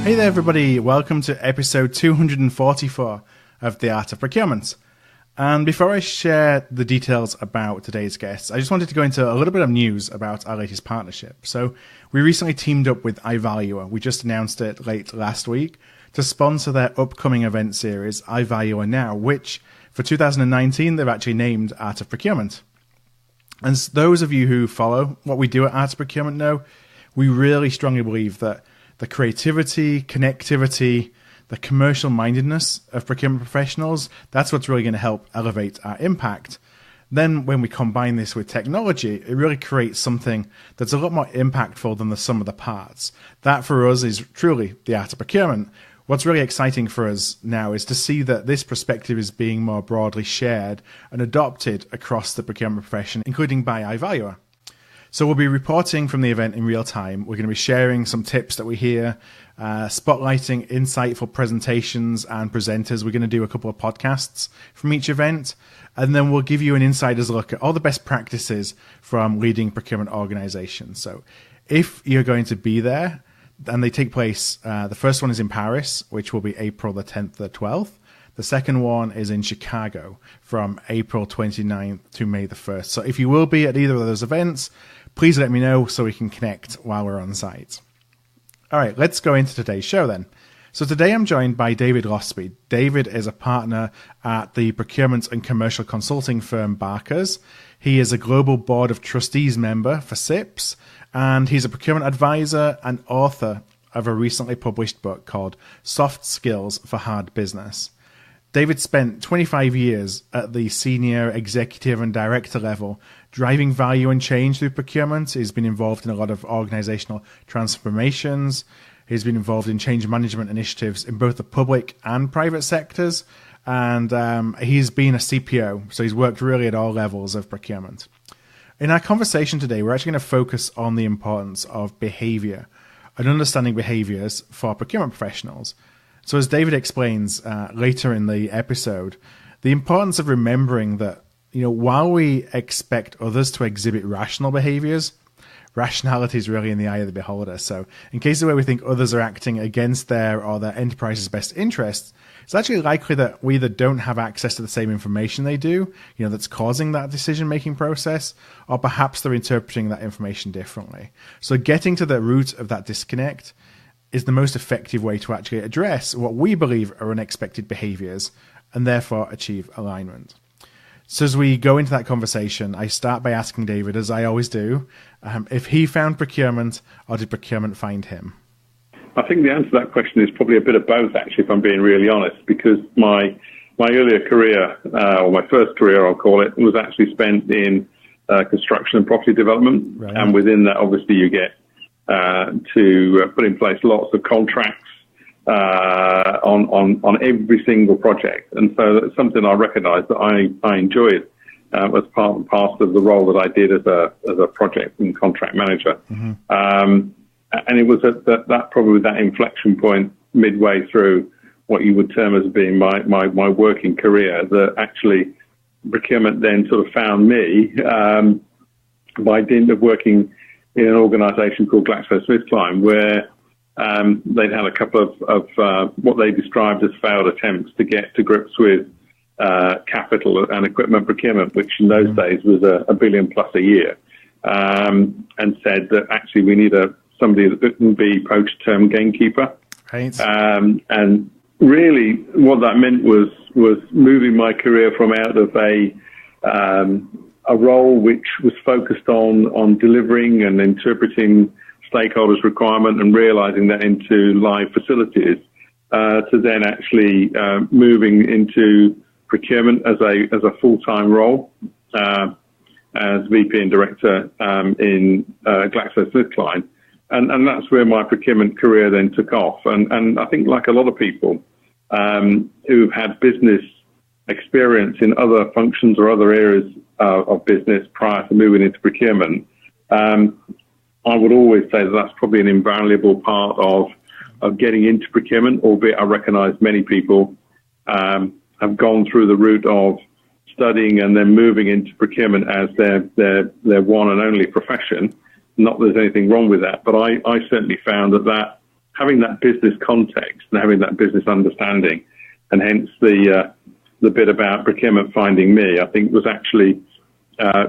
Hey there, everybody. Welcome to episode 244 of The Art of Procurement. And before I share the details about today's guests, I just wanted to go into a little bit of news about our latest partnership. So we recently teamed up with iValuer. We just announced it late last week to sponsor their upcoming event series, iValuer Now, which for 2019, they've actually named Art of Procurement. And those of you who follow what we do at Art of Procurement know, we really strongly believe that the creativity, connectivity, the commercial mindedness of procurement professionals, that's what's really going to help elevate our impact. Then when we combine this with technology, it really creates something that's a lot more impactful than the sum of the parts. That for us is truly the art of procurement. What's really exciting for us now is to see that this perspective is being more broadly shared and adopted across the procurement profession, including by iValuer. So we'll be reporting from the event in real time. We're going to be sharing some tips that we hear, spotlighting insightful presentations and presenters. We're going to do a couple of podcasts from each event, and then we'll give you an insider's look at all the best practices from leading procurement organizations. So if you're going to be there, and they take place, the first one is in Paris, which will be April the 10th to the 12th. The second one is in Chicago from April 29th to May the 1st. So if you will be at either of those events, please let me know so we can connect while we're on site. All right, let's go into today's show then. So today I'm joined by David Loseby. David is a partner at the procurement and commercial consulting firm Barker's. He is a global board of trustees member for CIPS, and he's a procurement advisor and author of a recently published book called Soft Skills for Hard Business. David spent 25 years at the senior executive and director level, driving value and change through procurement. He's been involved in a lot of organizational transformations. He's been involved in change management initiatives in both the public and private sectors. And he's been a CPO, so he's worked really at all levels of procurement. In our conversation today, we're actually going to focus on the importance of behavior and understanding behaviors for procurement professionals. So as David explains later in the episode, the importance of remembering that, while we expect others to exhibit rational behaviors, rationality is really in the eye of the beholder. So in cases where we think others are acting against their or their enterprise's best interests, it's actually likely that we either don't have access to the same information they do, that's causing that decision-making process, or perhaps they're interpreting that information differently. So getting to the root of that disconnect is the most effective way to actually address what we believe are unexpected behaviors and therefore achieve alignment. So as we go into that conversation, I start by asking David, as I always do, if he found procurement or did procurement find him? I think the answer to that question is probably a bit of both, actually, if I'm being really honest, because my earlier career, or my first career, I'll call it, was actually spent in construction and property development. Right. And within that, obviously, you get to put in place lots of contracts on every single project. And so that's something I recognize that I enjoyed as part and parcel of the role that I did as a project and contract manager. Mm-hmm. And it was at that probably that inflection point midway through what you would term as being my working career that actually procurement then sort of found me by dint of working in an organisation called GlaxoSmithKline, where they'd had a couple of what they described as failed attempts to get to grips with capital and equipment procurement, which in those days was $1 billion plus a year, and said that actually we need somebody that can be poacher-term gamekeeper. Right. And really what that meant was moving my career from out of a role which was focused on delivering and interpreting stakeholders' requirement and realizing that into live facilities, to then actually moving into procurement as a full-time role as VP and director in GlaxoSmithKline. And that's where my procurement career then took off. And I think like a lot of people who've had business experience in other functions or other areas of business prior to moving into procurement, I would always say that that's probably an invaluable part of getting into procurement, albeit I recognize many people have gone through the route of studying and then moving into procurement as their one and only profession. Not that there's anything wrong with that, but I certainly found that having that business context and having that business understanding, and hence the bit about procurement finding me, I think was actually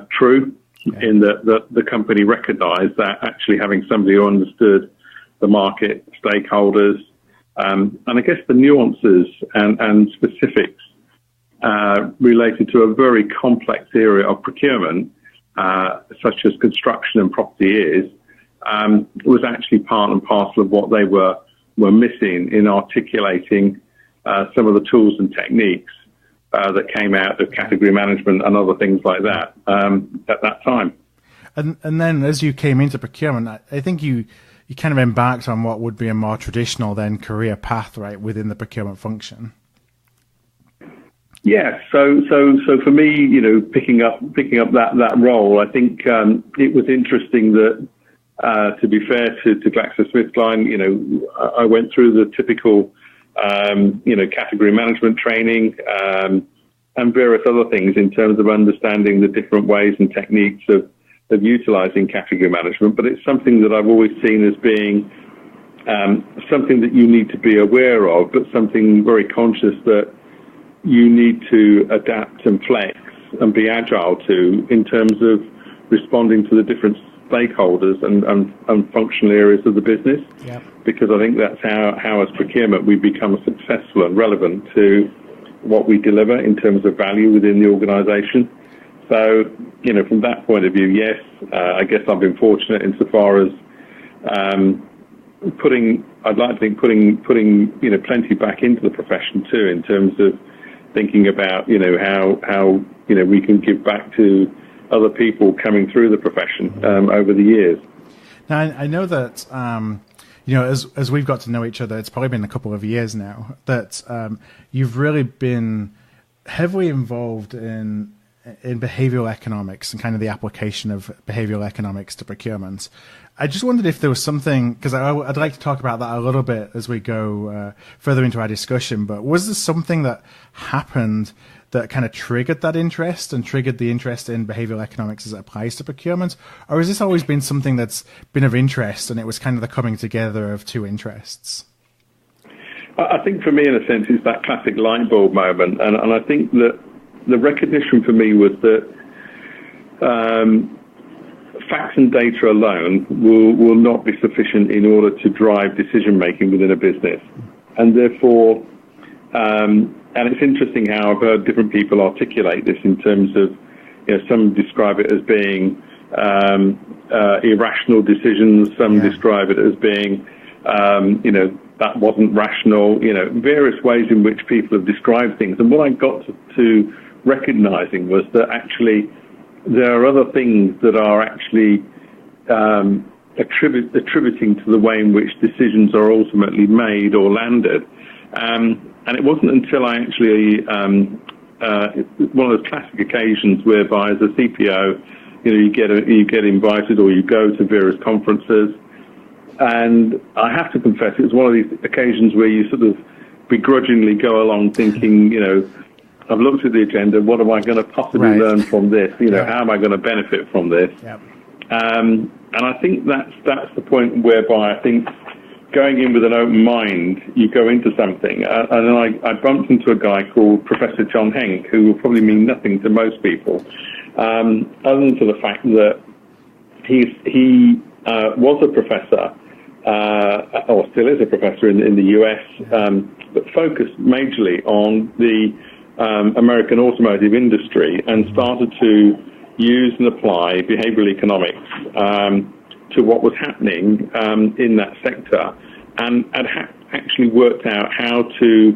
true, in that the company recognised that actually having somebody who understood the market, stakeholders, and I guess the nuances and specifics related to a very complex area of procurement, such as construction and property is, was actually part and parcel of what they were missing in articulating some of the tools and techniques that came out of category management and other things like that at that time. And then as you came into procurement, I think you kind of embarked on what would be a more traditional then career path, right, within the procurement function. Yeah, so for me, picking up that role, I think it was interesting that, to be fair to GlaxoSmithKline, I went through the typical, category management training and various other things in terms of understanding the different ways and techniques of utilising category management. But it's something that I've always seen as being something that you need to be aware of, but something very conscious that you need to adapt and flex and be agile to in terms of responding to the different stakeholders and functional areas of the business. Yep. Because I think that's how as procurement we become successful and relevant to what we deliver in terms of value within the organisation. So, from that point of view, yes, I guess I've been fortunate insofar as putting plenty back into the profession too, in terms of thinking about, how we can give back to other people coming through the profession over the years. Now, I know that, as we've got to know each other, it's probably been a couple of years now, that you've really been heavily involved in behavioral economics and kind of the application of behavioral economics to procurement. I just wondered if there was something, because I'd like to talk about that a little bit as we go further into our discussion, but was there something that happened that kind of triggered that interest and triggered the interest in behavioral economics as it applies to procurement? Or has this always been something that's been of interest and it was kind of the coming together of two interests? I think for me, in a sense, it's that classic light bulb moment. And I think that the recognition for me was that facts and data alone will not be sufficient in order to drive decision making within a business. And therefore, and it's interesting how I've heard different people articulate this in terms of, some describe it as being irrational decisions, some describe it as being, that wasn't rational, various ways in which people have described things. And what I got to recognizing was that actually there are other things that are actually attributing to the way in which decisions are ultimately made or landed. And it wasn't until I actually, one of those classic occasions whereby as a CPO, you get invited or you go to various conferences. And I have to confess, it was one of these occasions where you sort of begrudgingly go along thinking, I've looked at the agenda, what am I going to possibly learn from this? How am I going to benefit from this? Yep. And I think that's the point whereby I think going in with an open mind, you go into something. And then I bumped into a guy called Professor John Henk, who will probably mean nothing to most people, other than to the fact that he was a professor, or still is a professor in the US, but focused majorly on the American automotive industry and started to use and apply behavioral economics to what was happening in that sector, and actually worked out how to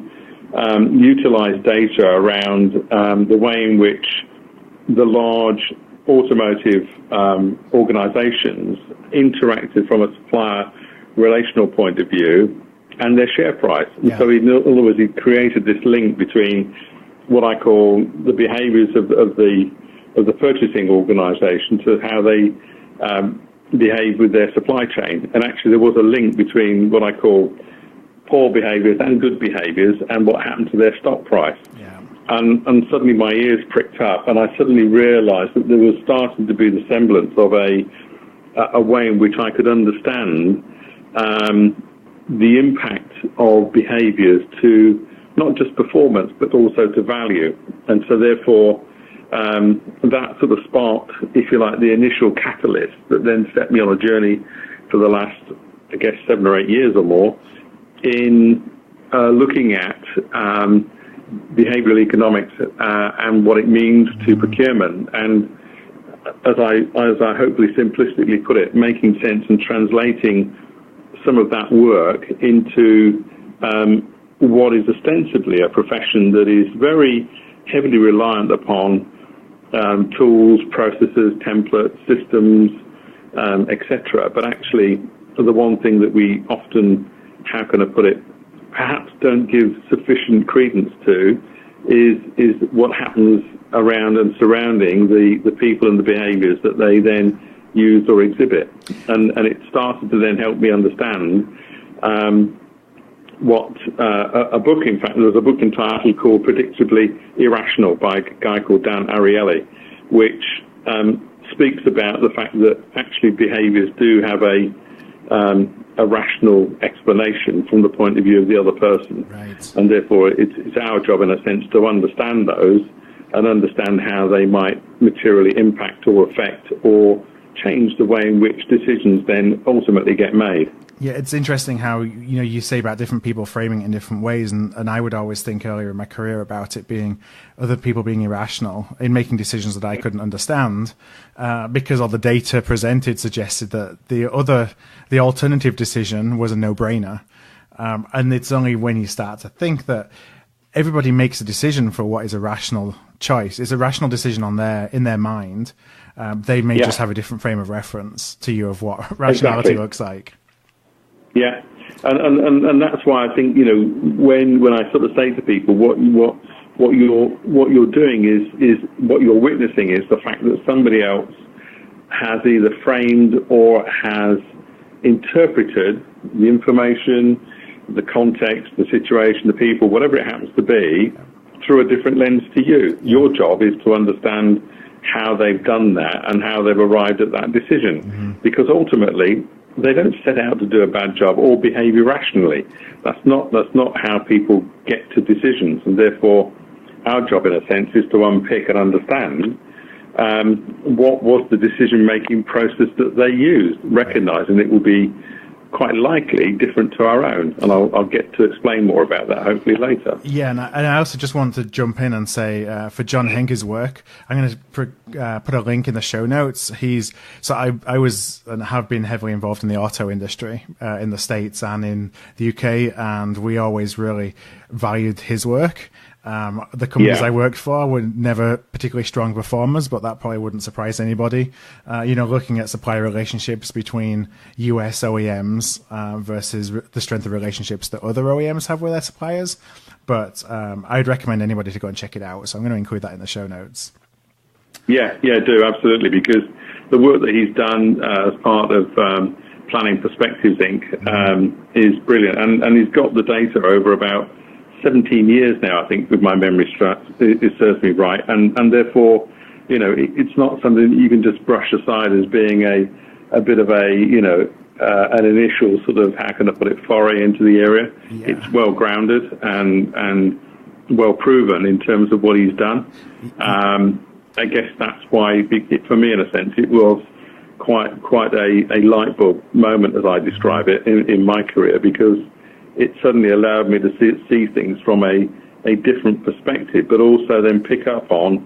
utilize data around the way in which the large automotive organizations interacted from a supplier relational point of view and their share price. And so in other words, he created this link between what I call the behaviors of the purchasing organization to how they behave with their supply chain. And actually there was a link between what I call poor behaviors and good behaviors and what happened to their stock price. Yeah. And suddenly my ears pricked up and I suddenly realized that there was starting to be the semblance of a way in which I could understand the impact of behaviours to not just performance, but also to value. And so therefore, that sort of sparked, if you like, the initial catalyst that then set me on a journey for the last, I guess, 7 or 8 years or more in looking at behavioural economics and what it means to procurement. And as I hopefully simplistically put it, making sense and translating some of that work into what is ostensibly a profession that is very heavily reliant upon tools, processes, templates, systems, etc. But actually, the one thing that we often, how can I put it, perhaps don't give sufficient credence to is what happens around and surrounding the people and the behaviours that they then use or exhibit. And it started to then help me understand what a book, in fact, there was a book entitled called Predictably Irrational by a guy called Dan Ariely, which speaks about the fact that actually behaviours do have a rational explanation from the point of view of the other person. Right. And therefore it's our job, in a sense, to understand those and understand how they might materially impact or affect or change the way in which decisions then ultimately get made. Yeah, it's interesting how you say about different people framing it in different ways, and I would always think earlier in my career about it being other people being irrational in making decisions that I couldn't understand, because all the data presented suggested that the alternative decision was a no-brainer, and it's only when you start to think that everybody makes a decision for what is a rational choice. It's a rational decision in their mind. They may just have a different frame of reference to you of what rationality looks like. Yeah, and that's why I think when I sort of say to people what you're doing is what you're witnessing is the fact that somebody else has either framed or has interpreted the information, the context, the situation, the people, whatever it happens to be, through a different lens to you. Your job is to understand how they've done that and how they've arrived at that decision, because ultimately they don't set out to do a bad job or behave irrationally. That's not how people get to decisions, and therefore our job, in a sense, is to unpick and understand what was the decision-making process that they used, recognizing it will be quite likely different to our own. And I'll get to explain more about that hopefully later. Yeah, and I also just want to jump in and say for John Henke's work, I'm going to put a link in the show notes. I was and have been heavily involved in the auto industry in the States and in the UK, and we always really valued his work. The companies I worked for were never particularly strong performers, but that probably wouldn't surprise anybody. Looking at supplier relationships between US OEMs versus the strength of relationships that other OEMs have with their suppliers. But I'd recommend anybody to go and check it out. So I'm going to include that in the show notes. Yeah, do, absolutely, because the work that he's done as part of Planning Perspectives, Inc. Is brilliant. And he's got the data over about 17 years now, I think, with my memory it serves me right, and therefore, it's not something that you can just brush aside as being a bit of an initial sort of, how can I put it, foray into the area. Yeah. It's well grounded and well proven in terms of what he's done. I guess that's why, for me, in a sense, it was quite a light bulb moment, as I describe it, in my career, because it suddenly allowed me to see things from a different perspective, but also then pick up on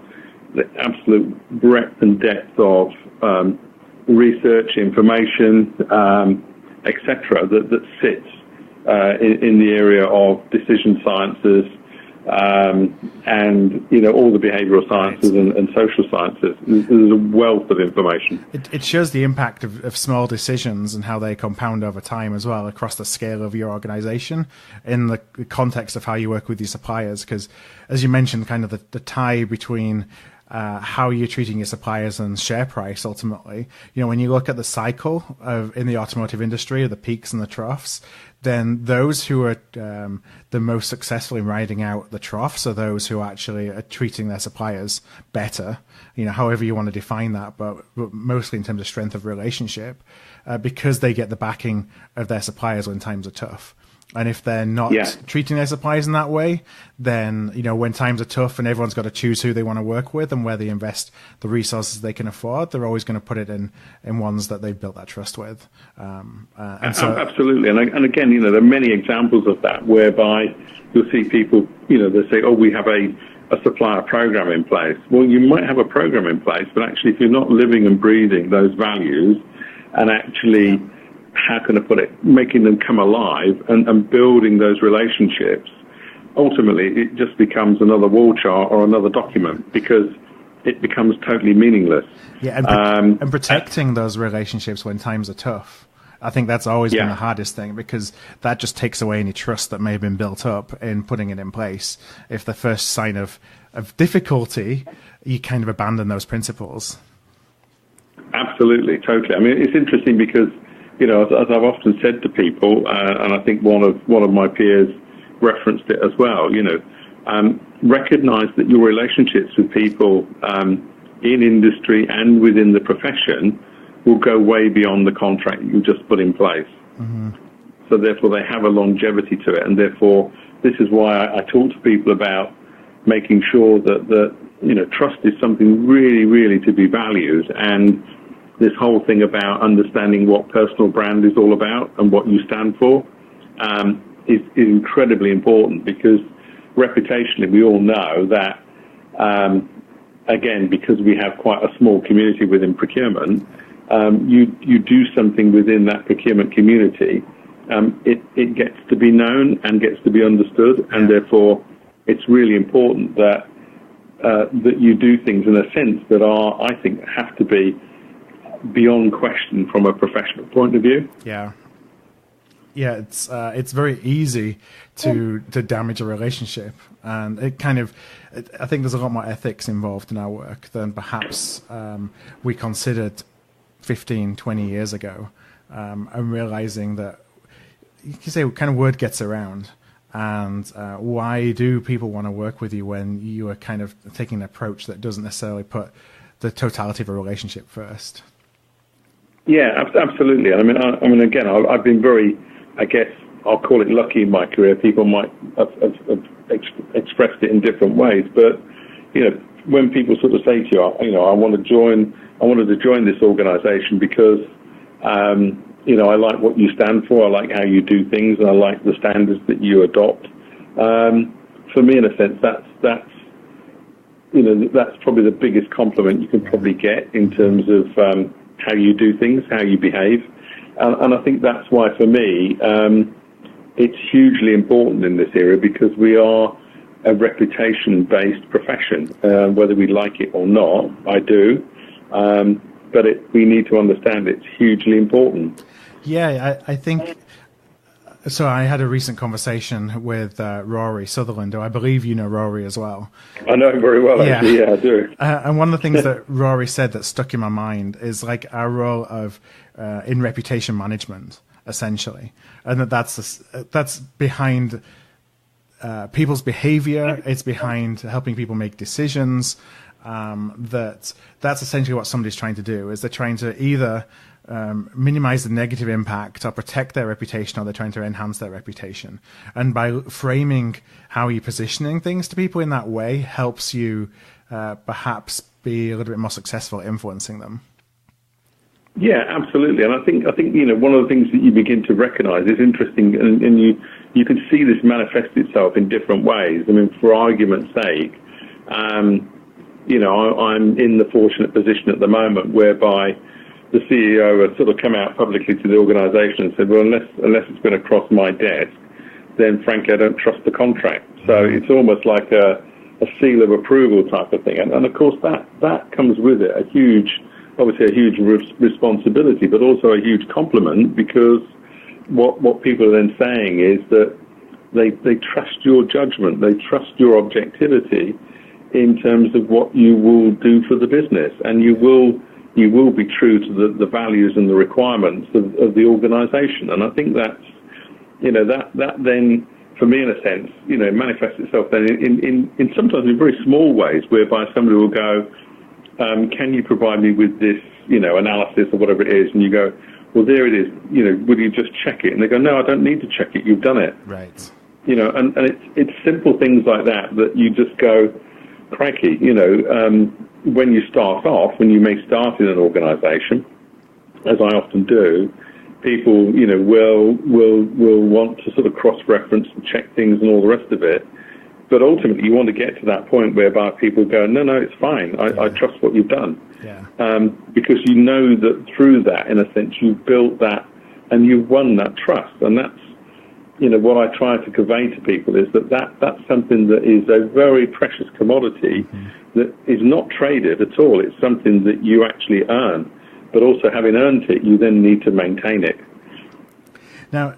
the absolute breadth and depth of research, information, etc., that sits in the area of decision sciences and all the behavioral sciences and social sciences. There's a wealth of information. It shows the impact of small decisions and how they compound over time as well across the scale of your organization in the context of how you work with your suppliers. Because as you mentioned, kind of the tie between how you're treating your suppliers and share price ultimately. When you look at the cycle in the automotive industry, the peaks and the troughs, then those who are the most successful in riding out the troughs are those who actually are treating their suppliers better, however you want to define that, but mostly in terms of strength of relationship. because they get the backing of their suppliers when times are tough. And if they're not treating their suppliers in that way, then, when times are tough and everyone's got to choose who they want to work with and where they invest the resources they can afford, they're always going to put it in ones that they've built that trust with. Absolutely. And again, there are many examples of that whereby you'll see people, they say, we have a supplier program in place. Well, you might have a program in place, but actually if you're not living and breathing those values and actually, how can I put it, making them come alive and building those relationships, ultimately it just becomes another wall chart or another document because it becomes totally meaningless. Yeah, and protecting those relationships when times are tough. I think that's always been the hardest thing, because that just takes away any trust that may have been built up in putting it in place. If the first sign of difficulty, you kind of abandon those principles. Absolutely, totally. I mean, it's interesting because, as I've often said to people, and I think one of my peers referenced it as well, recognize that your relationships with people in industry and within the profession will go way beyond the contract you just put in place. Mm-hmm. So therefore they have a longevity to it, and therefore this is why I talk to people about making sure that trust is something really, really to be valued, and this whole thing about understanding what personal brand is all about and what you stand for is incredibly important, because reputationally we all know that, again, because we have quite a small community within procurement, you do something within that procurement community, it gets to be known and gets to be understood, and therefore it's really important that you do things in a sense that I think have to be beyond question from a professional point of view. Yeah, it's very easy to damage a relationship, and I think there's a lot more ethics involved in our work than perhaps we considered 15, 20 years ago. I'm realizing that, you can say, kind of word gets around, and why do people want to work with you when you are kind of taking an approach that doesn't necessarily put the totality of a relationship first? Yeah, absolutely. I mean, again, I've been very, I guess, I'll call it lucky in my career. People might have expressed it in different ways, but when people sort of say to you, I wanted to join this organisation because, I like what you stand for, I like how you do things, and I like the standards that you adopt. For me, in a sense, that's probably the biggest compliment you can probably get in terms of how you do things, how you behave. And I think that's why, for me, it's hugely important in this area, because we are a reputation-based profession, whether we like it or not. I do. But we need to understand it's hugely important. Yeah, I think... So I had a recent conversation with Rory Sutherland, who I believe you know Rory as well. I know him very well, actually. Yeah, I do. And one of the things that Rory said that stuck in my mind is like our role of in reputation management, essentially, and that's behind people's behavior. It's behind helping people make decisions. That's essentially what somebody's trying to do. Is they're trying to either minimize the negative impact or protect their reputation, or they're trying to enhance their reputation. And by framing how you're positioning things to people in that way helps you perhaps be a little bit more successful at influencing them. Yeah, absolutely. And I think one of the things that you begin to recognize is interesting, and you can see this manifest itself in different ways. I mean, for argument's sake, I'm in the fortunate position at the moment whereby the CEO has sort of come out publicly to the organisation and said, well, unless it's been across my desk, then frankly, I don't trust the contract. So it's almost like a seal of approval type of thing. And of course, that comes with it obviously a huge responsibility, but also a huge compliment, because what people are then saying is that they trust your judgment, they trust your objectivity in terms of what you will do for the business, and you will be true to the values and the requirements of the organisation. And I think that's, that then, for me, in a sense, manifests itself then in sometimes in very small ways, whereby somebody will go, can you provide me with this, analysis or whatever it is? And you go, well, there it is, will you just check it? And they go, no, I don't need to check it, you've done it. Right. And it's simple things like that you just go, crikey, when you start off, when you may start in an organisation, as I often do, people, will want to sort of cross-reference and check things and all the rest of it. But ultimately, you want to get to that point whereby people go, no, it's fine. I trust what you've done. Yeah. Because you know that through that, in a sense, you've built that and you've won that trust. And that's, what I try to convey to people is that's something that is a very precious commodity that is not traded at all. It's something that you actually earn. But also, having earned it, you then need to maintain it. Now,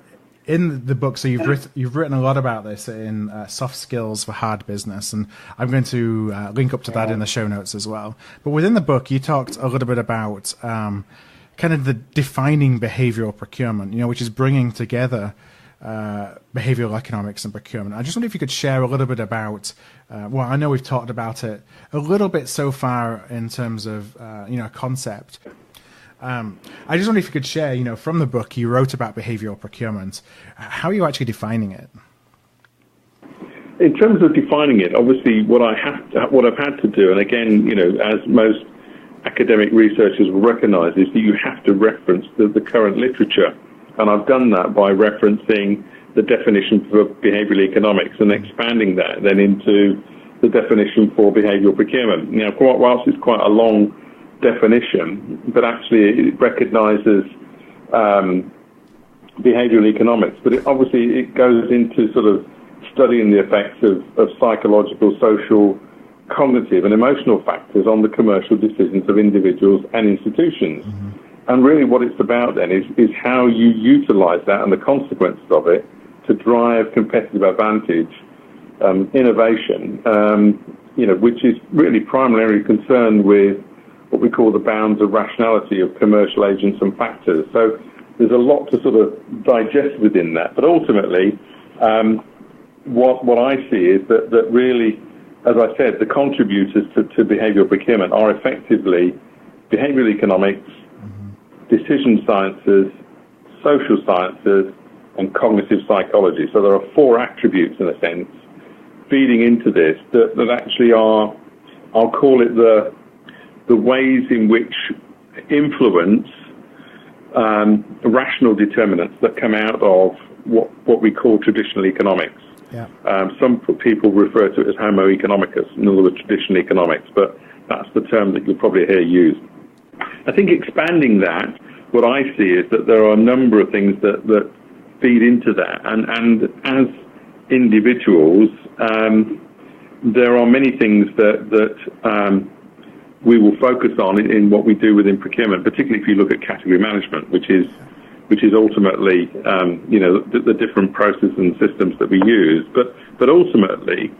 in the book, so you've written a lot about this in Soft Skills for Hard Business, and I'm going to link up to that in the show notes as well. But within the book, you talked a little bit about kind of the defining behavioral procurement, which is bringing together behavioral economics and procurement. I just wonder if you could share a little bit about, I know we've talked about it a little bit so far in terms of, a concept. I just wonder if you could share, from the book you wrote about behavioral procurement, how are you actually defining it? In terms of defining it, obviously what I've had to do, and again, as most academic researchers will recognise, is that you have to reference the current literature. And I've done that by referencing the definition for behavioural economics and expanding that then into the definition for behavioural procurement. Now, whilst it's quite a long definition, but actually it recognises behavioural economics, but it goes into sort of studying the effects of psychological, social, cognitive and emotional factors on the commercial decisions of individuals and institutions. And really what it's about then is how you utilise that and the consequences of it to drive competitive advantage, innovation, which is really primarily concerned with what we call the bounds of rationality of commercial agents and factors. So there's a lot to sort of digest within that. But ultimately, what I see is that really, as I said, the contributors to behavioural procurement are effectively behavioural economics, decision sciences, social sciences, and cognitive psychology. So there are four attributes, in a sense, feeding into this that actually are, I'll call it the ways in which influence rational determinants that come out of what we call traditional economics. Yeah. Some people refer to it as homo economicus, in other words, traditional economics, but that's the term that you'll probably hear used. I think expanding that, what I see is that there are a number of things that feed into that. And as individuals, there are many things that we will focus on in what we do within procurement, particularly if you look at category management, which is ultimately, the different processes and systems that we use. But ultimately,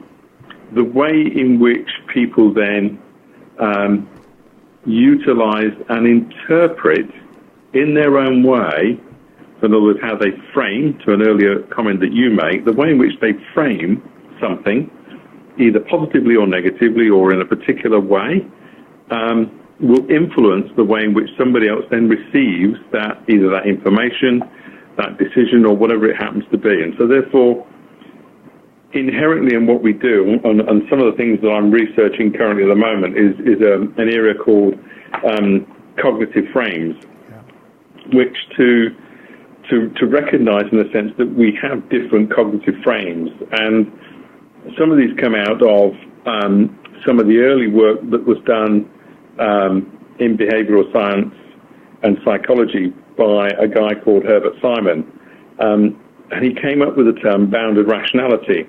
the way in which people then utilize and interpret in their own way, in other words, how they frame, to an earlier comment that you make, the way in which they frame something, either positively or negatively or in a particular way, will influence the way in which somebody else then receives that, either that information, that decision, or whatever it happens to be. And so therefore, inherently in what we do, and some of the things that I'm researching currently at the moment is an area called cognitive frames, which to recognize in the sense that we have different cognitive frames. And some of these come out of some of the early work that was done in behavioral science and psychology by a guy called Herbert Simon. And he came up with the term bounded rationality.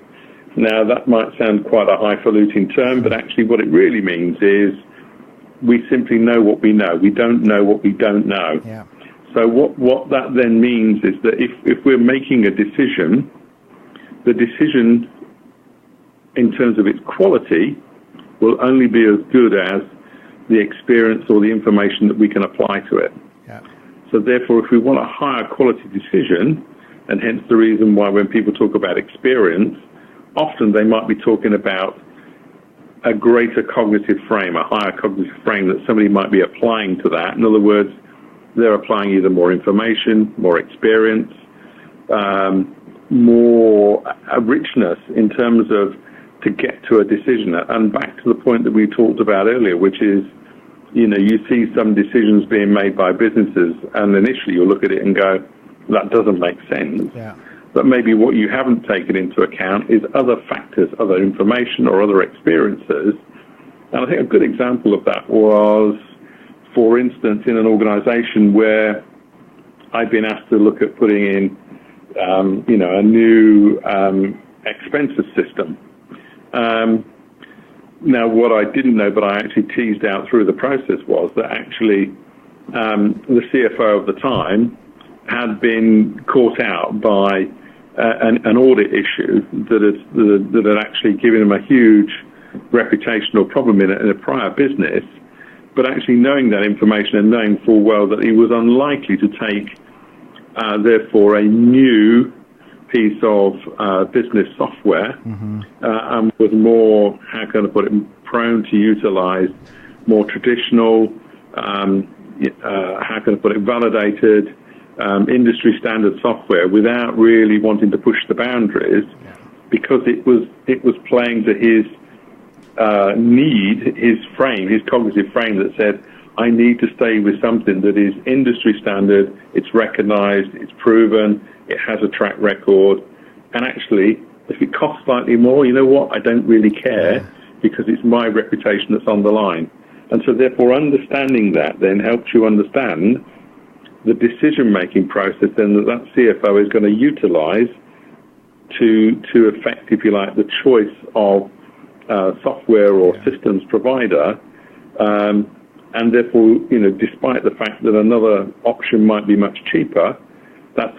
Now, that might sound quite a highfalutin term, but actually what it really means is we simply know what we know. We don't know what we don't know. Yeah. So what that then means is that if we're making a decision, the decision in terms of its quality will only be as good as the experience or the information that we can apply to it. Yeah. So therefore, if we want a higher quality decision, and hence the reason why when people talk about experience, often they might be talking about a greater cognitive frame, a higher cognitive frame that somebody might be applying to that. In other words, they're applying either more information, more experience, more richness in terms of to get to a decision. And back to the point that we talked about earlier, which is, you see some decisions being made by businesses, and initially you'll look at it and go, that doesn't make sense. Yeah. But maybe what you haven't taken into account is other factors, other information or other experiences. And I think a good example of that was, for instance, in an organization where I'd been asked to look at putting in, a new expenses system. Now, what I didn't know, but I actually teased out through the process, was that actually the CFO of the time had been caught out by an audit issue that had actually given him a huge reputational problem in a prior business. But actually knowing that information and knowing full well that he was unlikely to take, therefore, a new piece of business software, and was more, how can I put it, prone to utilize more traditional, how can I put it, validated, industry standard software without really wanting to push the boundaries, because it was playing to his need, his cognitive frame that said, I need to stay with something that is industry standard, it's recognized, it's proven, it has a track record, and actually, if it costs slightly more, you know what, I don't really care, because it's my reputation that's on the line. And so therefore understanding that then helps you understand the decision-making process then that CFO is going to utilize to affect, if you like, the choice of software or systems provider, and therefore, despite the fact that another option might be much cheaper,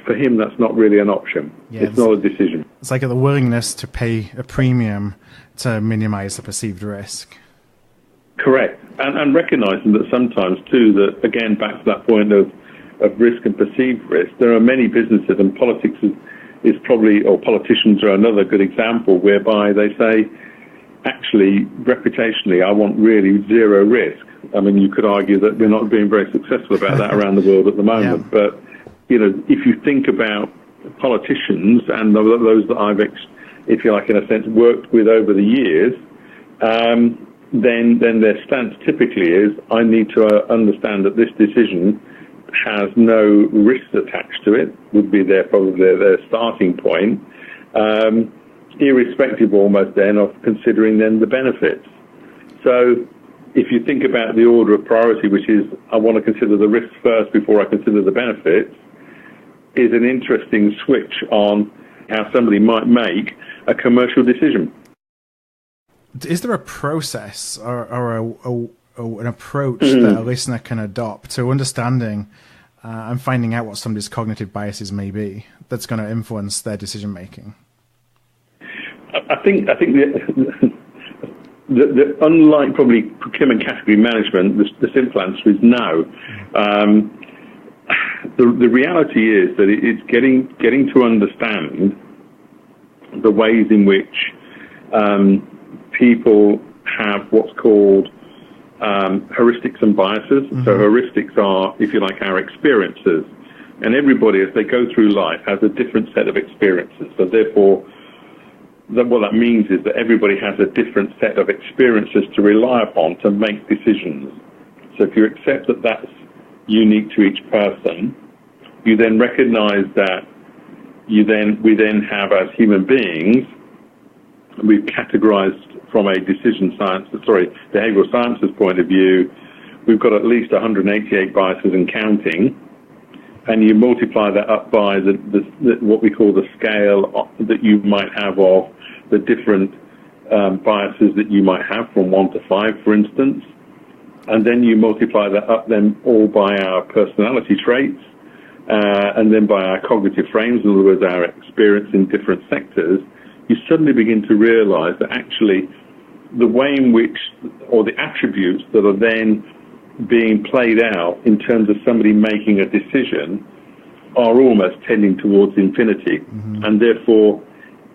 for him, that's not really an option. It's not a decision. It's like the willingness to pay a premium to minimize the perceived risk. Correct. And recognizing that sometimes, too, that, again, back to that point of risk and perceived risk, there are many businesses, and politics is probably, or politicians are another good example, whereby they say, actually, reputationally, I want really zero risk. I mean, you could argue that we're not being very successful about that around the world at the moment. But, if you think about politicians and those that I've, if you like, in a sense, worked with over the years, then their stance typically is, I need to understand that this decision has no risks attached to it, would be probably their starting point, irrespective almost then of considering then the benefits. So if you think about the order of priority, which is I want to consider the risks first before I consider the benefits, is an interesting switch on how somebody might make a commercial decision. Is there a process or an approach that a listener can adopt to understanding and finding out what somebody's cognitive biases may be that's going to influence their decision making? I think the unlike probably procurement category management, the simple answer is no. The reality is that it's getting to understand the ways in which people have what's called heuristics and biases. So heuristics are, if you like, our experiences. And everybody, as they go through life, has a different set of experiences. So therefore, what that means is that everybody has a different set of experiences to rely upon to make decisions. So if you accept that that's unique to each person, you then recognize that we then have, as human beings, we've categorized from a behavioral sciences point of view, we've got at least 188 biases and counting, and you multiply that up by what we call the scale that you might have of the different biases that you might have from 1 to 5, for instance, and then you multiply that up then all by our personality traits, and then by our cognitive frames, in other words, our experience in different sectors, you suddenly begin to realize that actually the way in which, or the attributes that are then being played out in terms of somebody making a decision are almost tending towards infinity. And therefore,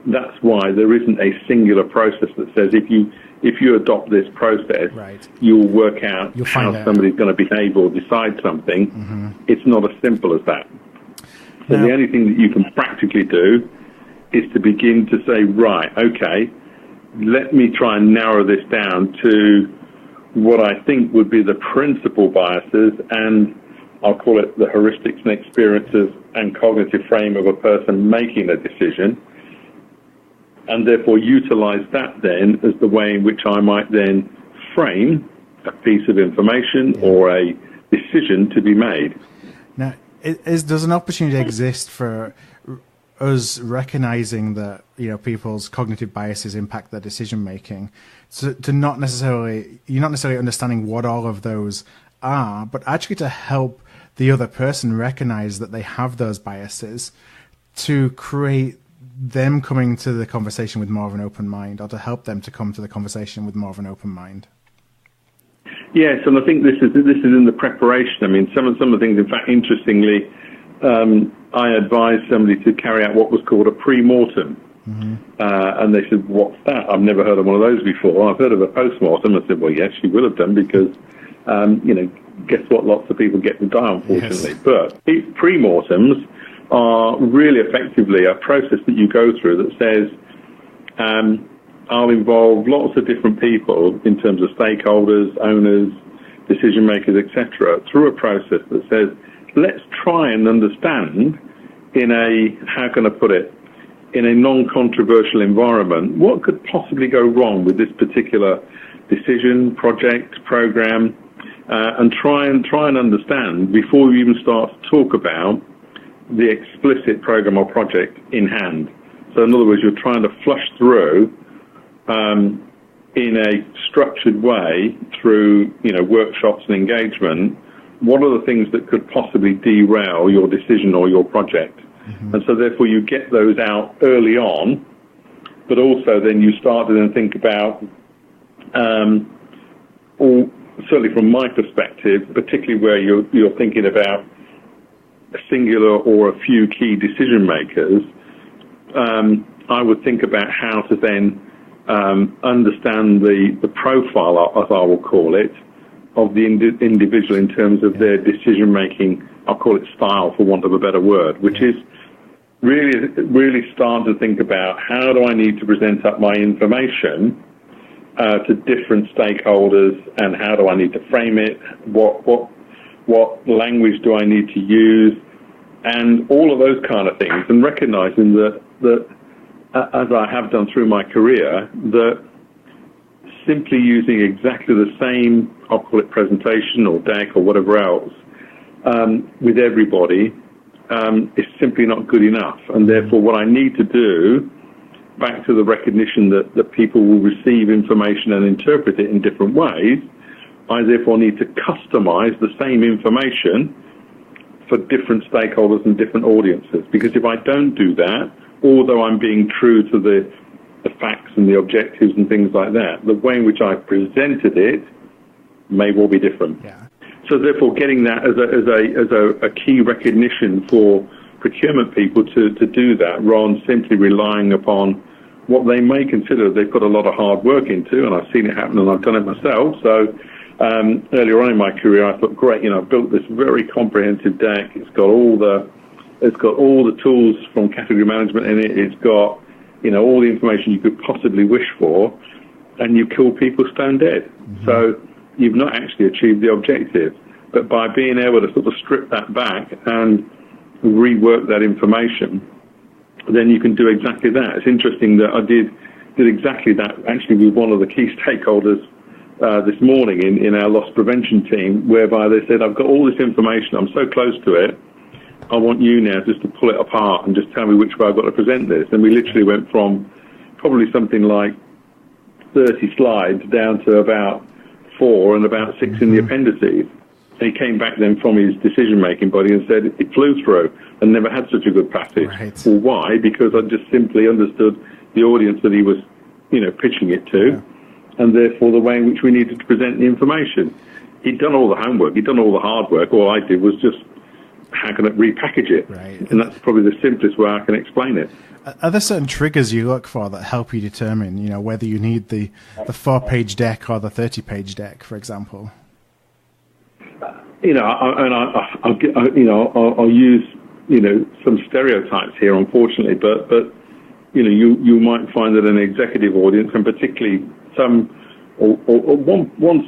that's why there isn't a singular process that says if you adopt this process, you'll work out how somebody's going to behave or decide something. It's not as simple as that. So the only thing that you can practically do is to begin to say, right, okay, let me try and narrow this down to what I think would be the principal biases, and I'll call it the heuristics and experiences and cognitive frame of a person making a decision, and therefore utilize that then as the way in which I might then frame a piece of information or a decision to be made. Now, does an opportunity exist for us recognizing that people's cognitive biases impact their decision making, so you're not necessarily understanding what all of those are, but actually to help the other person recognize that they have those biases, to create them coming to the conversation with more of an open mind, or to help them to come to the conversation with more of an open mind? Yes, and I think this is in the preparation. I mean, some of the things, in fact, interestingly, I advised somebody to carry out what was called a pre-mortem. And they said, what's that? I've never heard of one of those before. I've heard of a post-mortem. I said, well, yes, you will have done, because, guess what? Lots of people get to die, unfortunately. Yes. But pre-mortems are really effectively a process that you go through that says, I'll involve lots of different people in terms of stakeholders, owners, decision makers, etc., through a process that says, let's try and understand in a, how can I put it, in a non-controversial environment, what could possibly go wrong with this particular decision, project, program, and try and understand before we even start to talk about the explicit program or project in hand. So in other words, you're trying to flush through in a structured way through workshops and engagement, what are the things that could possibly derail your decision or your project. And so therefore you get those out early on, but also then you start to then think about, certainly from my perspective, particularly where you're thinking about a singular or a few key decision makers, I would think about how to then understand the profile, as I will call it, of the individual in terms of their decision-making, I'll call it style for want of a better word, which is really start to think about how do I need to present up my information to different stakeholders, and how do I need to frame it, what language do I need to use, and all of those kind of things, and recognizing that as I have done through my career, that simply using exactly the same, I'll call it presentation or deck or whatever else, with everybody is simply not good enough. And therefore what I need to do, back to the recognition that people will receive information and interpret it in different ways, I therefore need to customize the same information for different stakeholders and different audiences. Because if I don't do that, although I'm being true to the facts and the objectives and things like that, the way in which I presented it may well be different. So therefore getting that as a key recognition for procurement people to do that, rather than simply relying upon what they may consider they've got a lot of hard work into, and I've seen it happen and I've done it myself. So earlier on in my career, I thought, great, I've built this very comprehensive deck. It's got all the tools from category management in it. It's got all the information you could possibly wish for, and you kill people stone dead. So you've not actually achieved the objective. But by being able to sort of strip that back and rework that information, then you can do exactly that. It's interesting that I did exactly that actually with one of the key stakeholders this morning in our loss prevention team, whereby they said, I've got all this information, I'm so close to it, I want you now just to pull it apart and just tell me which way I've got to present this. And we literally went from probably something like 30 slides down to about 4 and about 6 in the appendices. And he came back then from his decision-making body and said it flew through and never had such a good passage. Well, why? Because I just simply understood the audience that he was, pitching it to, and therefore the way in which we needed to present the information. He'd done all the homework, he'd done all the hard work. All I did was just how can I repackage it? Right. And that's probably the simplest way I can explain it. Are there certain triggers you look for that help you determine, whether you need the 4-page deck or the 30-page deck, for example? I'll use some stereotypes here, unfortunately, but you might find that an executive audience, and particularly one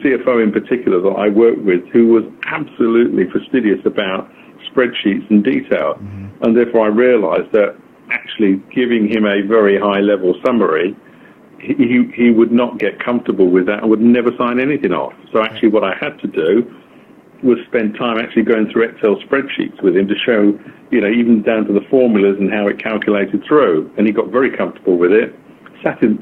CFO in particular that I worked with, who was absolutely fastidious about spreadsheets and detail, and therefore I realised that actually giving him a very high-level summary, he would not get comfortable with that and would never sign anything off. So actually what I had to do was spend time actually going through Excel spreadsheets with him to show, even down to the formulas and how it calculated through. And he got very comfortable with it, sat in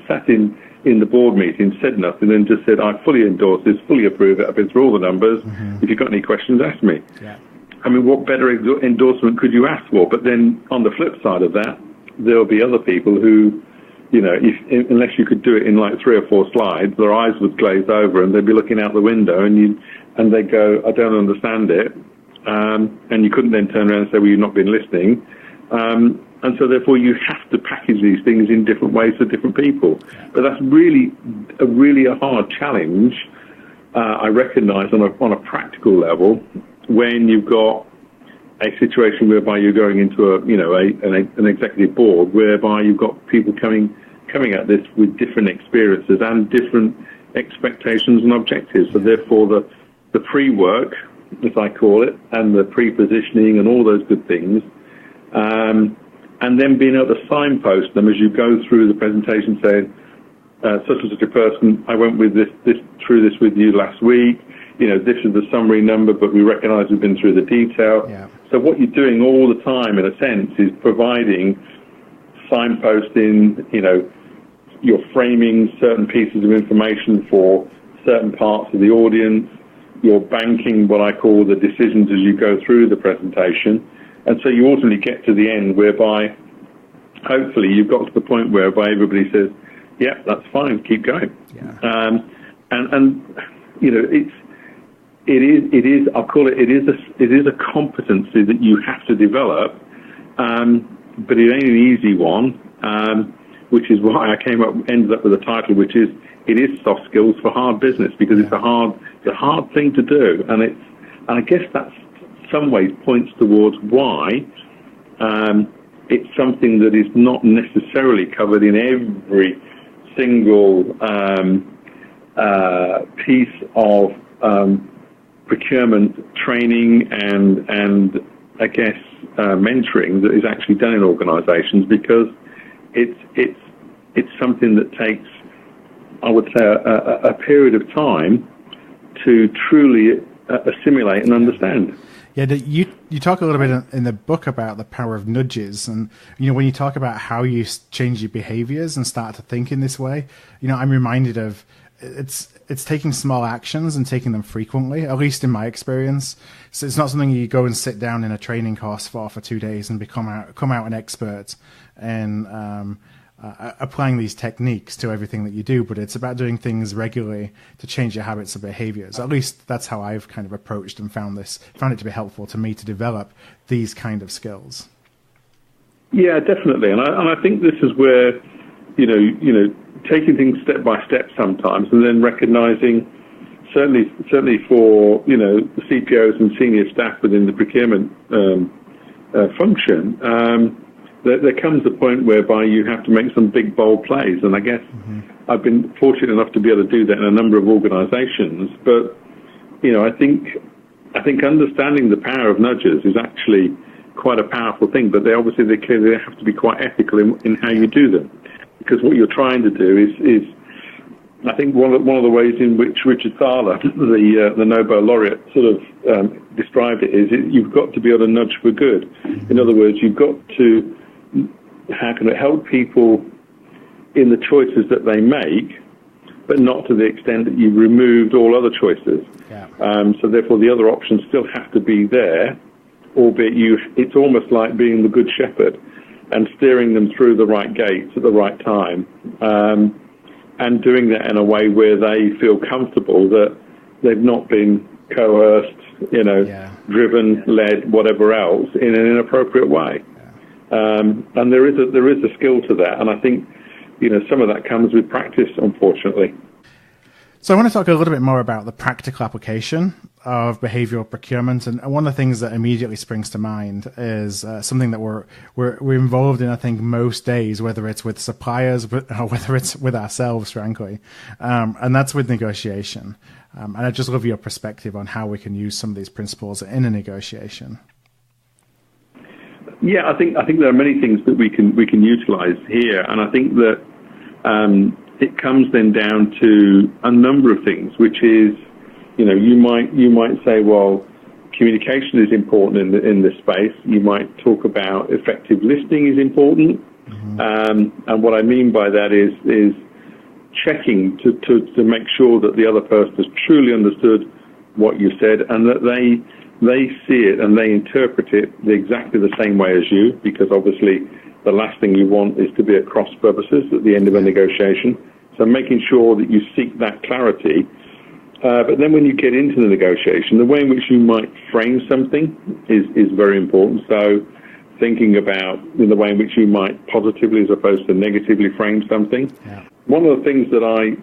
the board meeting, said nothing, and just said, I fully endorse this, fully approve it, I've been through all the numbers. If you've got any questions, ask me. Yeah. I mean, what better endorsement could you ask for? But then on the flip side of that, there'll be other people who, unless you could do it in like 3 or 4 slides, their eyes would glaze over and they'd be looking out the window and they'd go, I don't understand it. And you couldn't then turn around and say, well, you've not been listening. And so therefore you have to package these things in different ways for different people. But that's really a hard challenge, I recognise on a practical level, when you've got a situation whereby you're going into an executive board whereby you've got people coming at this with different experiences and different expectations and objectives. So therefore the pre-work, as I call it, and the pre-positioning and all those good things, and then being able to signpost them as you go through the presentation, saying, such and such a person, I went with this through this with you last week. This is the summary number, but we recognise we've been through the detail. Yeah. So what you're doing all the time, in a sense, is providing signposting, you're framing certain pieces of information for certain parts of the audience. You're banking what I call the decisions as you go through the presentation. And so you ultimately get to the end whereby hopefully you've got to the point whereby everybody says, yeah, that's fine, keep going. Yeah. It is a competency that you have to develop, but it ain't an easy one, which is why I ended up with a title, which is, it is soft skills for hard business, because it's a hard thing to do. And I guess that's some ways points towards why, it's something that is not necessarily covered in every single, piece of, procurement training and I guess mentoring that is actually done in organisations, because it's something that takes, I would say, a period of time to truly assimilate and understand. Yeah, you talk a little bit in the book about the power of nudges, and when you talk about how you change your behaviours and start to think in this way, I'm reminded of it's taking small actions and taking them frequently, at least in my experience. So it's not something you go and sit down in a training course for 2 days and come out an expert and applying these techniques to everything that you do, but it's about doing things regularly to change your habits and behaviors. At least that's how I've kind of approached and found it to be helpful to me to develop these kind of skills. Yeah, definitely. And I think this is where, taking things step by step sometimes, and then recognizing, certainly for, the CPOs and senior staff within the procurement function, there comes a point whereby you have to make some big, bold plays. And I guess I've been fortunate enough to be able to do that in a number of organizations. But, I think understanding the power of nudges is actually quite a powerful thing, but they clearly have to be quite ethical in how you do them. Because what you're trying to do is I think one of the ways in which Richard Thaler, the Nobel laureate, sort of described it is you've got to be able to nudge for good. In other words, you've got to, how can it help people in the choices that they make, but not to the extent that you've removed all other choices. Yeah. So therefore the other options still have to be there, albeit it's almost like being the good shepherd and steering them through the right gates at the right time, and doing that in a way where they feel comfortable that they've not been coerced, driven, led, whatever else in an inappropriate way. And there is a skill to that, and I think some of that comes with practice, unfortunately. So I want to talk a little bit more about the practical application of behavioral procurement, and one of the things that immediately springs to mind is something that we're involved in, I think, most days, whether it's with suppliers or whether it's with ourselves, frankly, and that's with negotiation. And I just love your perspective on how we can use some of these principles in a negotiation. Yeah, I think there are many things that we can utilize here, and I think that it comes then down to a number of things, which is, you might say, well, communication is important in this space. You might talk about effective listening is important, and what I mean by that is checking to make sure that the other person has truly understood what you said, and that they see it and they interpret it exactly the same way as you, because obviously the last thing you want is to be at cross purposes at the end of a negotiation. So making sure that you seek that clarity. But then when you get into the negotiation, the way in which you might frame something is very important. So thinking about the way in which you might positively as opposed to negatively frame something. Yeah. One of the things that I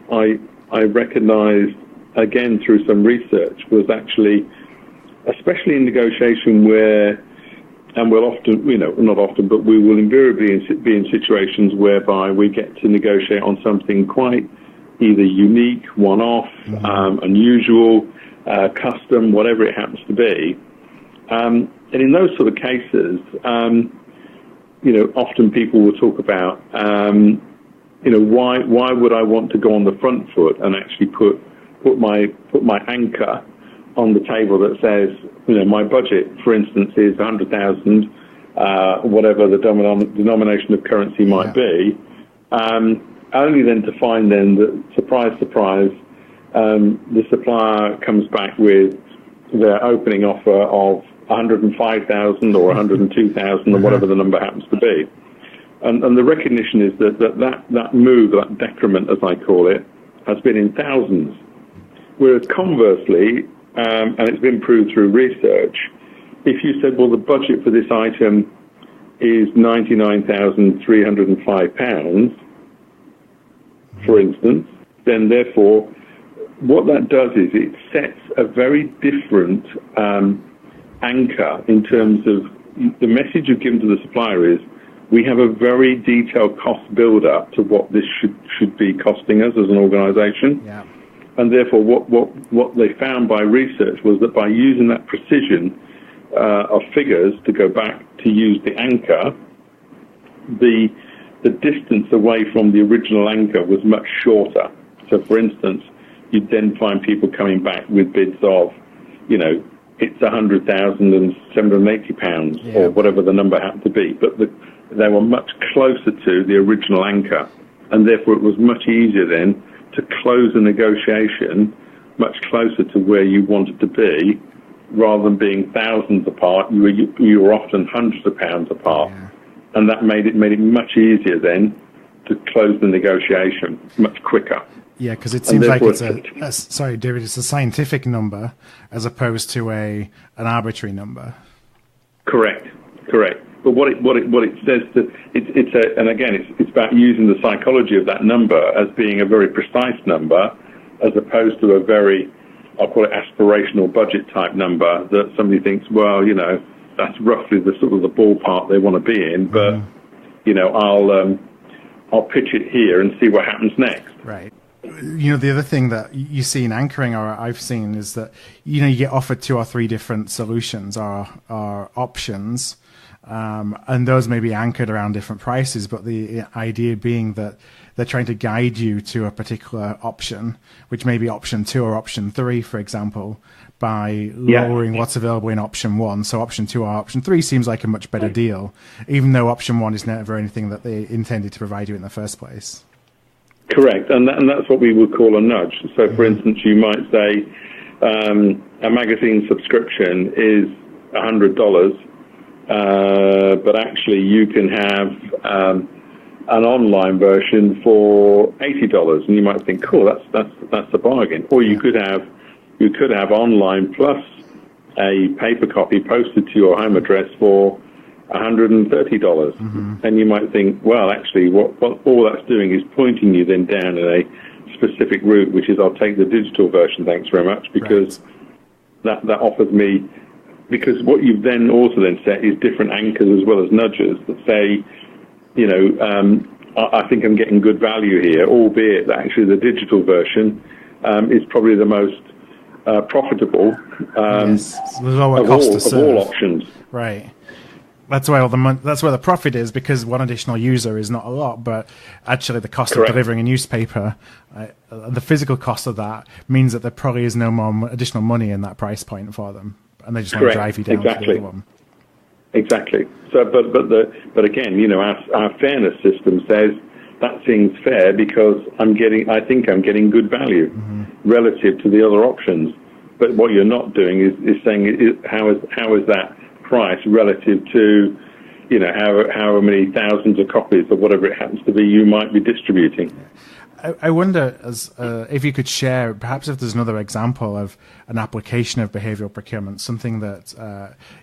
recognized, again, through some research was actually, especially in negotiation where, and we'll often, not often, but we will invariably be in situations whereby we get to negotiate on something quite either unique, one-off, unusual, custom, whatever it happens to be. And in those sort of cases, often people will talk about, why would I want to go on the front foot and actually put my anchor on the table that says, my budget, for instance, is 100,000, whatever the denomination of currency might be, only then to find then that, surprise, surprise, the supplier comes back with their opening offer of 105,000 or 102,000 or whatever the number happens to be. And the recognition is that move, that decrement, as I call it, has been in thousands. Whereas conversely, and it's been proved through research, if you said, well, the budget for this item is £99,305, for instance, then therefore what that does is it sets a very different anchor in terms of the message you've given to the supplier is, we have a very detailed cost build-up to what this should be costing us as an organisation. Yeah. And therefore, what they found by research was that by using that precision of figures to go back to use the anchor, the distance away from the original anchor was much shorter. So, for instance, you'd then find people coming back with bids of, it's £100,780 or whatever the number happened to be, but they were much closer to the original anchor, and therefore it was much easier then to close a negotiation much closer to where you wanted to be, rather than being thousands apart. You were often hundreds of pounds apart, and that made it much easier then to close the negotiation much quicker. Yeah, because it seems like it's sorry, David, it's a scientific number as opposed to an arbitrary number. Correct. But what it says that it's about using the psychology of that number as being a very precise number, as opposed to a very, I'll call it aspirational budget type number that somebody thinks, well, that's roughly the sort of the ballpark they want to be in, but I'll pitch it here and see what happens next. Right. The other thing that you see in anchoring, or I've seen, is that you get offered 2 or 3 different solutions or options. And those may be anchored around different prices, but the idea being that they're trying to guide you to a particular option, which may be option 2 or option 3, for example, by lowering what's available in option 1. So option 2 or option 3 seems like a much better deal, even though option 1 is never anything that they intended to provide you in the first place. Correct, and that's what we would call a nudge. So, for instance, you might say a magazine subscription is $100, but actually you can have an online version for $80, and you might think, cool, that's a bargain. Or you could have online plus a paper copy posted to your home address for $130. Mm-hmm. And you might think, well, actually, what all that's doing is pointing you then down in a specific route, which is I'll take the digital version, thanks very much, because that offers me, because what you've then also then set is different anchors as well as nudges that say, you know, I think I'm getting good value here, albeit that actually the digital version is probably the most profitable lower cost to serve. Of all options. Right. That's where that's where the profit is, because one additional user is not a lot, but actually the cost of delivering a newspaper, the physical cost of that means that there probably is no more additional money in that price point for them, and they just want to drive you down to the other one. Exactly. So, but again, you know, our fairness system says that seems fair because I think I'm getting good value relative to the other options. But what you're not doing is saying how is that price relative to, you know, how many thousands of copies or whatever it happens to be you might be distributing. I wonder if you could share, perhaps if there's another example of an application of behavioural procurement, something that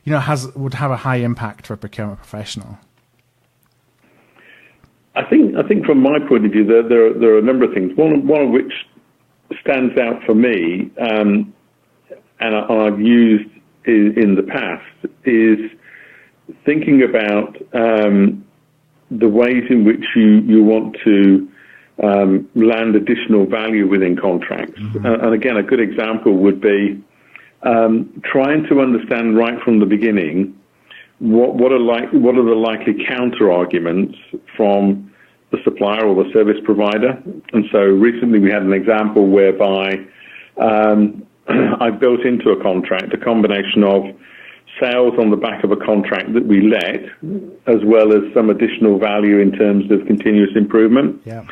you know would have a high impact for a procurement professional. I think from my point of view, there are a number of things. One of which stands out for me, and I've used in the past, is thinking about the ways in which you want to land additional value within contracts. And again, a good example would be trying to understand right from the beginning what are the likely counter arguments from the supplier or the service provider. And so recently we had an example whereby I built into a contract a combination of sales on the back of a contract that we let, as well as some additional value in terms of continuous improvement. Yeah.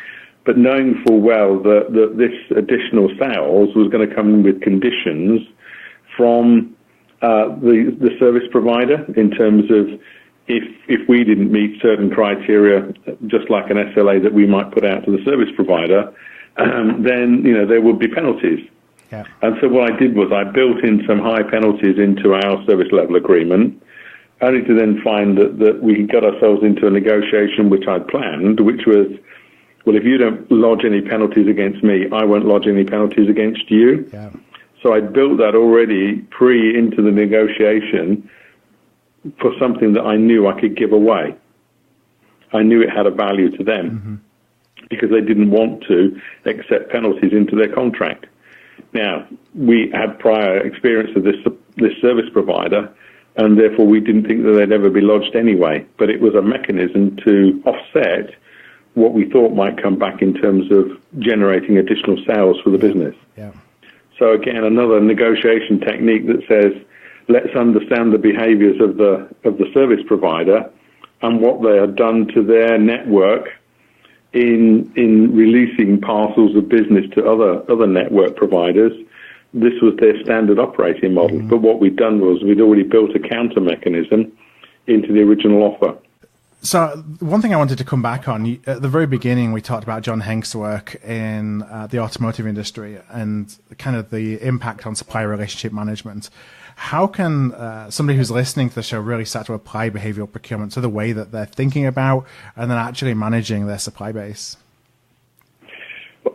But knowing full well that this additional sales was going to come with conditions from the service provider in terms of if we didn't meet certain criteria, just like an SLA that we might put out to the service provider, then you know there would be penalties. Yeah. And so what I did was I built in some high penalties into our service level agreement, only to then find that we got ourselves into a negotiation which I'd planned, which was, well, if you don't lodge any penalties against me, I won't lodge any penalties against you. Yeah. So I'd built that already into the negotiation for something that I knew I could give away. I knew it had a value to them because they didn't want to accept penalties into their contract. Now, we had prior experience of this service provider, and therefore we didn't think that they'd ever be lodged anyway. But it was a mechanism to offset what we thought might come back in terms of generating additional sales for the business. Yeah. So again, another negotiation technique that says, let's understand the behaviors of the service provider and what they have done to their network in releasing parcels of business to other network providers. This was their standard operating model. But what we'd done was we'd already built a counter mechanism into the original offer. So one thing I wanted to come back on, at the very beginning, we talked about John Henk's work in the automotive industry and kind of the impact on supplier relationship management. How can somebody who's listening to the show really start to apply behavioral procurement to the way that they're thinking about and then actually managing their supply base?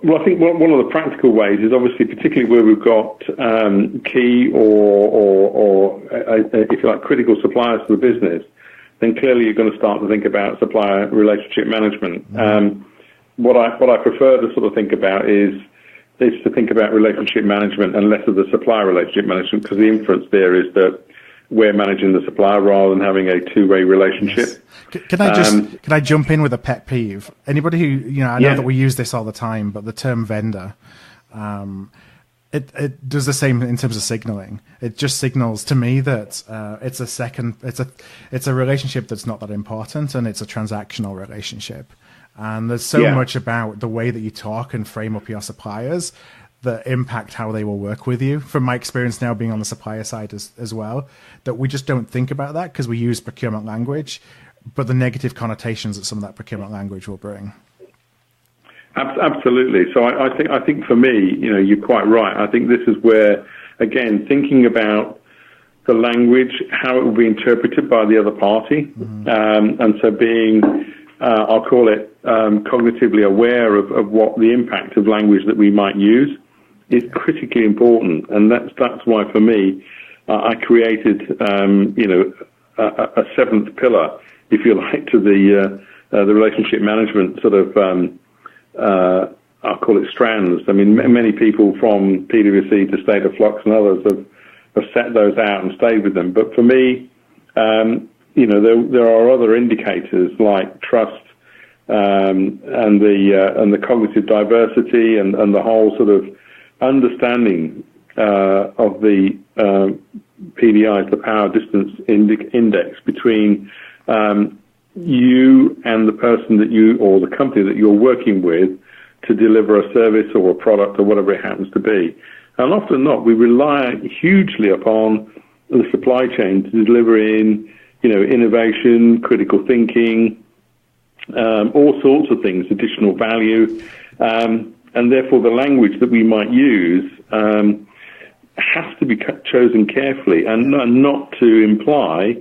Well, I think one of the practical ways is obviously, particularly where we've got key or if you like, critical suppliers to the business, then clearly you're going to start to think about supplier relationship management. What I prefer to sort of think about is to think about relationship management and less of the supplier relationship management, because the inference there is that we're managing the supplier rather than having a two-way relationship. Yes. Can I jump in with a pet peeve? Anybody who, I know that we use this all the time, but the term vendor, it does the same in terms of signaling. It just signals to me that it's a relationship that's not that important, and it's a transactional relationship. And there's so much about the way that you talk and frame up your suppliers that impact how they will work with you. From my experience now being on the supplier side as well, that we just don't think about that because we use procurement language, but the negative connotations that some of that procurement language will bring. Absolutely. So I think for me, you're quite right. I think this is where, again, thinking about the language, how it will be interpreted by the other party, and so being, I'll call it, cognitively aware of what the impact of language that we might use is critically important, and that's why for me, I created, a seventh pillar, if you like, to the relationship management sort of, I'll call it strands. I mean, many people from PwC to State of Flux and others have set those out and stayed with them. But for me, there are other indicators like trust and the cognitive diversity and the whole sort of understanding of the PDIs, the power distance index between you and the person that you or the company that you're working with to deliver a service or a product or whatever it happens to be. And often not, we rely hugely upon the supply chain to deliver in, innovation, critical thinking, all sorts of things, additional value, and therefore the language that we might use has to be chosen carefully and not to imply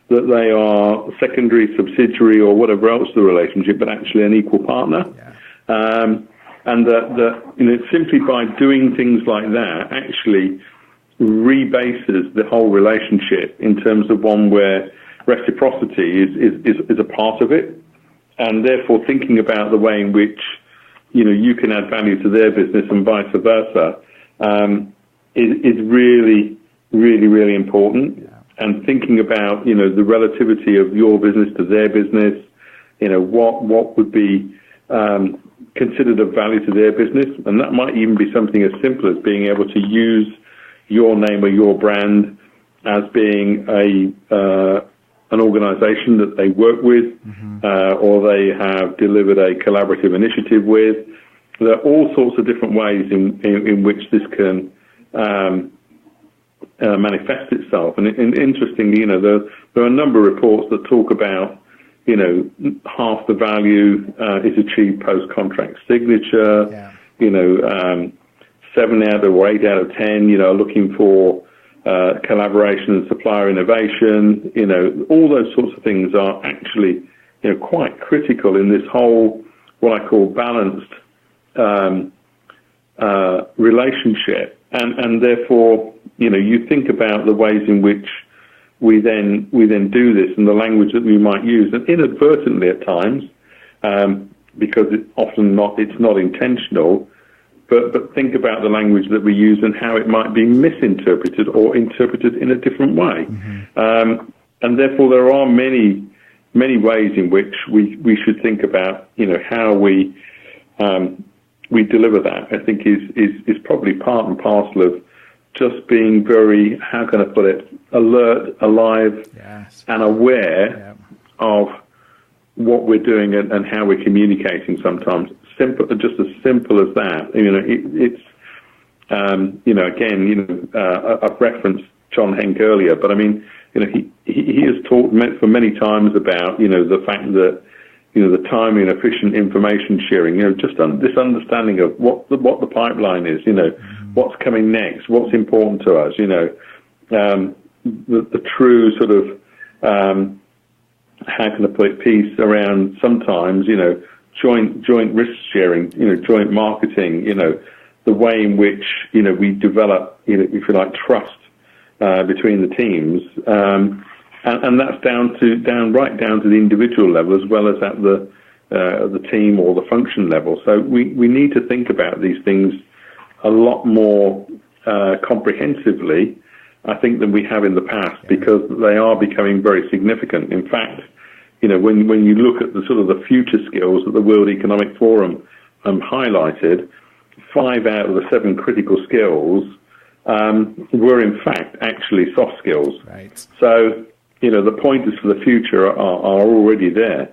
that they are secondary, subsidiary, or whatever else the relationship, but actually an equal partner. Yeah. And that simply by doing things like that actually rebases the whole relationship in terms of one where reciprocity is a part of it, and therefore thinking about the way in which you can add value to their business and vice versa is really, really, really important. Yeah. And thinking about the relativity of your business to their business, what would be considered of value to their business, and that might even be something as simple as being able to use your name or your brand as being an organization that they work with, or they have delivered a collaborative initiative with. There are all sorts of different ways in which this can manifest itself. And interestingly, there are a number of reports that talk about half the value is achieved post-contract signature. Yeah. 7 out or 8 out of 10, are looking for collaboration and supplier innovation. All those sorts of things are actually, quite critical in this whole, what I call balanced relationship. And therefore, you think about the ways in which we then do this and the language that we might use, and inadvertently at times, because it's not intentional, but think about the language that we use and how it might be misinterpreted or interpreted in a different way. And therefore there are many ways in which we should think about how we deliver that. I think is probably part and parcel of just being very, how can I put it, alert, alive, yes, and aware of what we're doing and how we're communicating sometimes. Simple, just as simple as that. I've referenced John Henk earlier, but I mean, he has talked for many times about, the fact that, the timely and efficient information sharing, just this understanding of what the pipeline is, what's coming next, what's important to us, the true sort of, how can I put it, piece around sometimes, joint risk sharing, joint marketing, the way in which, we develop, if you like, trust between the teams. And that's right down to the individual level as well as at the team or the function level. So we need to think about these things a lot more comprehensively, I think, than we have in the past, because they are becoming very significant. In fact, when you look at the sort of the future skills that the World Economic Forum highlighted, 5 out of the 7 critical skills were in fact actually soft skills. Right. So, the pointers for the future are already there.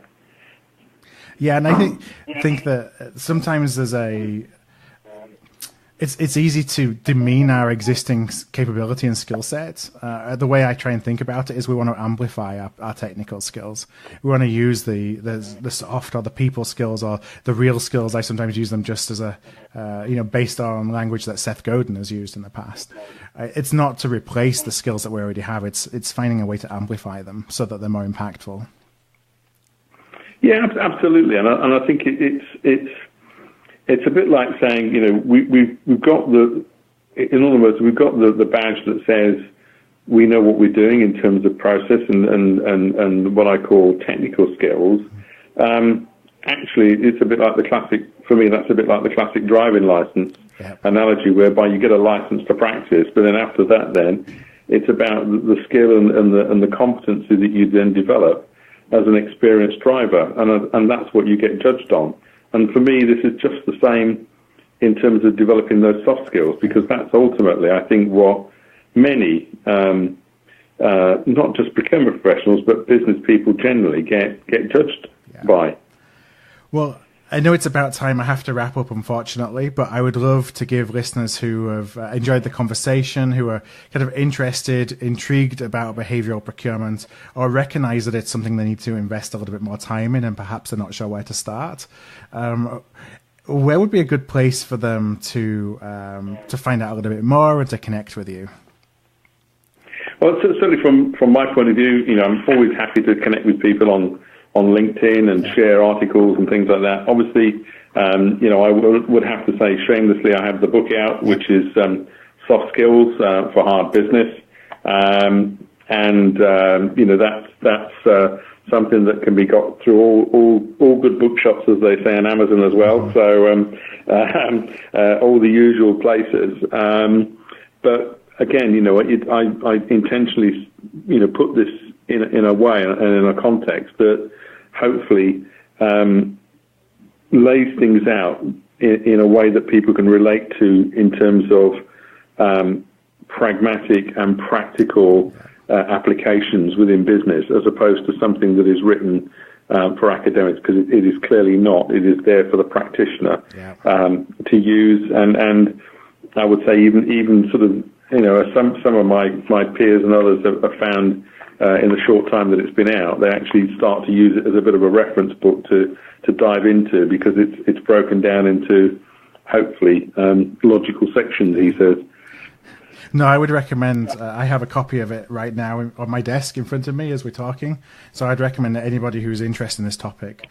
Yeah, and I think that sometimes there's it's easy to demean our existing capability and skill set. The way I try and think about it is we want to amplify our technical skills. We want to use the soft or the people skills or the real skills. I sometimes use them just as based on language that Seth Godin has used in the past. It's not to replace the skills that we already have. It's finding a way to amplify them so that they're more impactful. Yeah, absolutely, and I think it's a bit like saying, we've got in other words, we've got the badge that says we know what we're doing in terms of process and what I call technical skills. Actually, it's a bit like for me, that's a bit like the classic driving license analogy, whereby you get a license to practice, but then after that, it's about the skill and the competency that you then develop as an experienced driver, and that's what you get judged on. And for me, this is just the same in terms of developing those soft skills, because that's ultimately, I think, what many, not just procurement professionals, but business people generally get judged by. Well, I know it's about time. I have to wrap up, unfortunately, but I would love to give listeners who have enjoyed the conversation, who are kind of interested, intrigued about behavioral procurement, or recognize that it's something they need to invest a little bit more time in and perhaps they're not sure where to start. Where would be a good place for them to find out a little bit more and to connect with you? Well, certainly from my point of view, I'm always happy to connect with people on LinkedIn and share articles and things like that. Obviously, I would have to say shamelessly, I have the book out, which is Soft Skills for Hard Business. That's something that can be got through all good bookshops, as they say, on Amazon as well. So all the usual places. But again, I intentionally, put this in a way and in a context that hopefully lays things out in a way that people can relate to in terms of pragmatic and practical applications within business, as opposed to something that is written for academics, because it is clearly not. It is there for the practitioner to use, and I would say even sort of, some of my peers and others have found in the short time that it's been out, they actually start to use it as a bit of a reference book to dive into, because it's broken down into, hopefully, logical sections, he says. No, I would recommend, I have a copy of it right now on my desk in front of me as we're talking. So I'd recommend that anybody who's interested in this topic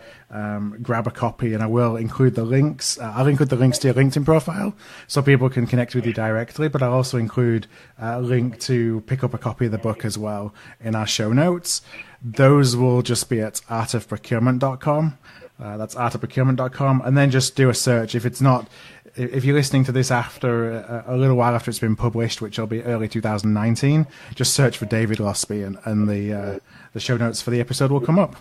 grab a copy, and I will include the links. I'll include the links to your LinkedIn profile so people can connect with you directly, but I'll also include a link to pick up a copy of the book as well in our show notes. Those will just be at artofprocurement.com. That's artofprocurement.com. And then just do a search. If you're listening to this after a little while after it's been published, which will be early 2019, just search for David Loseby, and the show notes for the episode will come up.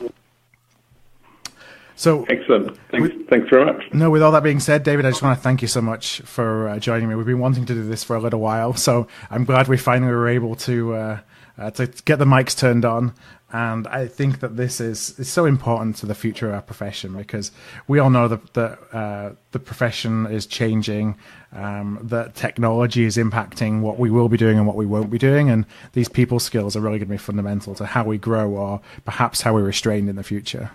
So excellent. Thanks very much. No, with all that being said, David, I just want to thank you so much for joining me. We've been wanting to do this for a little while, so I'm glad we finally were able to get the mics turned on. And I think that this is so important to the future of our profession, because we all know that the profession is changing, that technology is impacting what we will be doing and what we won't be doing, and these people skills are really going to be fundamental to how we grow, or perhaps how we're restrained in the future.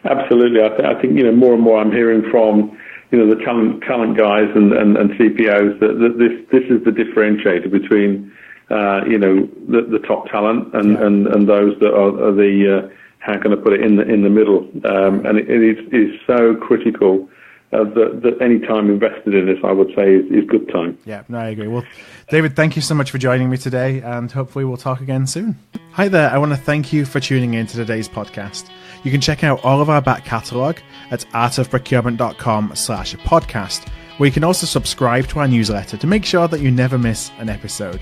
Absolutely. I think more and more I'm hearing from the talent guys and CPOs that this is the differentiator between the top talent and those that are the how can I put it, in the middle, and it is so critical that any time invested in this, I would say, is good time. Yeah, no, I agree. Well, David, thank you so much for joining me today, and hopefully we'll talk again soon. Hi there, I want to thank you for tuning in to today's podcast. You can check out all of our back catalogue at artofprocurement.com/podcast, where you can also subscribe to our newsletter to make sure that you never miss an episode.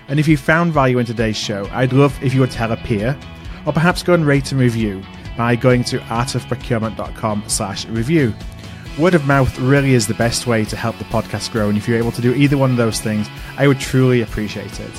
And if you found value in today's show, I'd love if you would tell a peer, or perhaps go and rate and review by going to artofprocurement.com/review. Word of mouth really is the best way to help the podcast grow, and if you're able to do either one of those things, I would truly appreciate it.